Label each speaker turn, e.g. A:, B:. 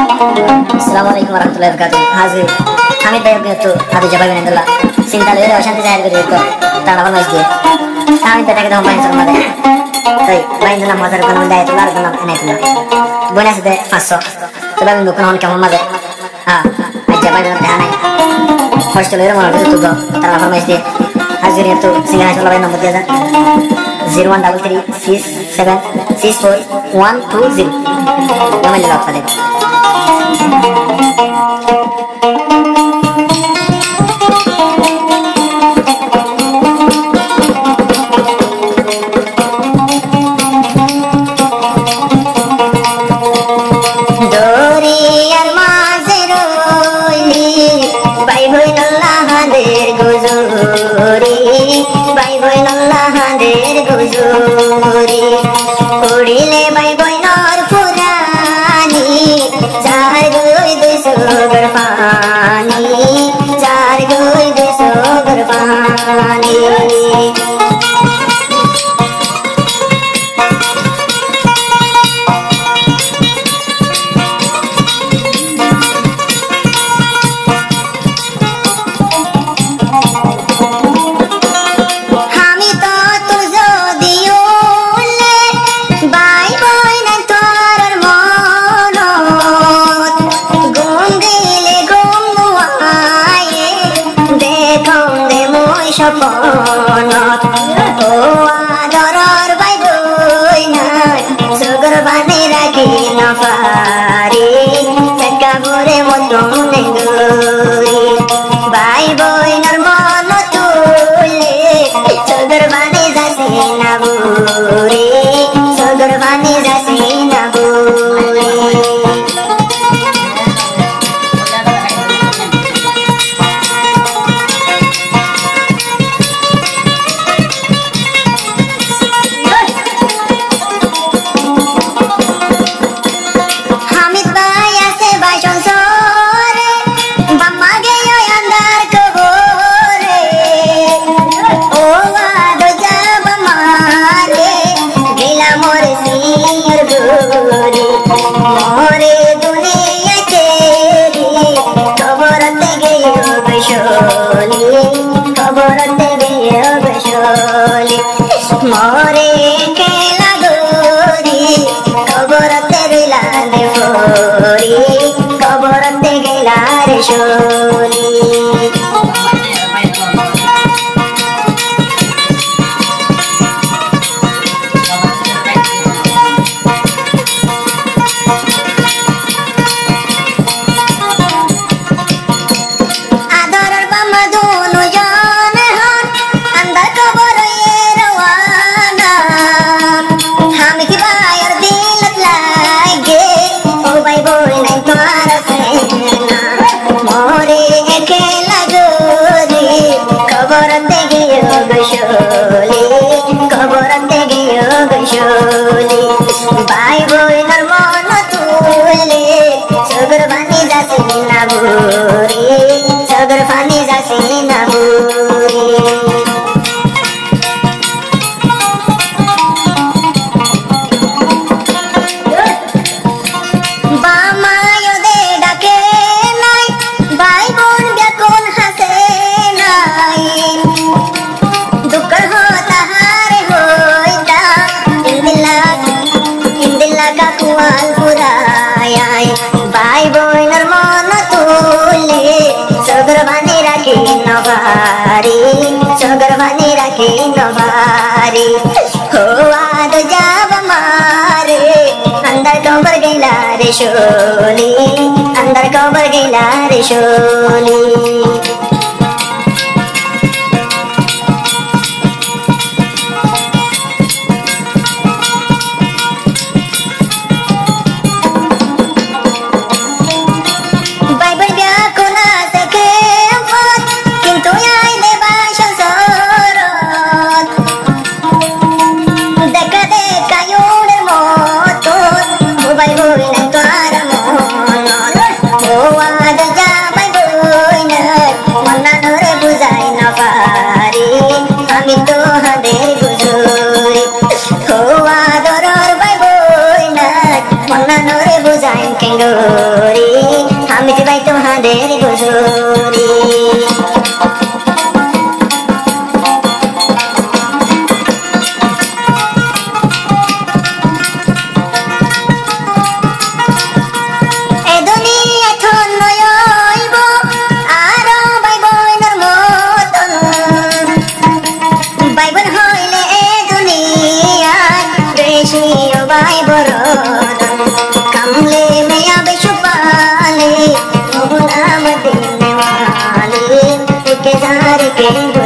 A: Assalamualaikum warahmatullahi wabarakatuh. Hazir. Kami bayar betul. Ada jawab yang adalah cinta lele ocean tidak ada itu. Tanah masjid. Kami betul kita main sama dia. Tapi main dalam masa depan menday itu lalu dalam anak itu. Bonus deh faso. Sebab itu kan kamu made. Jawab yang ada anak. First lele mana itu tuh. Tanah masjid. Hazir itu singgah coba lain nomor dia. 01336764 120. Kami jawab tadi.
B: उड़िले by बोई नौर पुरानी चार गोई दे सोगर पानी चार गोई दे सोगर पानी সপনত ও আদরর by বই নাই সুগর বানে রাখি না পারি চাকা ভরে মতনে গই বাই বই নর মন তুলে সুগর বানে যাসি না বুরে সুগর বানে যাসি না বুরে मोरे दुनिया तेरी खबर ते गयो बशोली खबर ते गयो बशोली मोरे के लगोरी खबर ते रिला दे फोरी खबर ते गेला रे शोली बाई बोई नर मन तुले सगर पानी जासी ना बुरी सगर पानी जासी ना बुरी बामायो दे डाके नाई बाई बोन ब्याकोन हसे नाई दुकर होता हारे होइता इंदिला का कुआल पुरायाय बाई बोई नर मन तुले सगर बानी राखी नवारी सगर बानी राखी नवारी हो आद जाब मारे अंदर कबर गैला रे शोली अंदर कबर गैला रे शोली বুঝাইম কেঙ্গরি আমি যে ভাই তোমাদের বুঝুরি Bye, Kamle me abe shupale, Mona madine wale, ke zare ke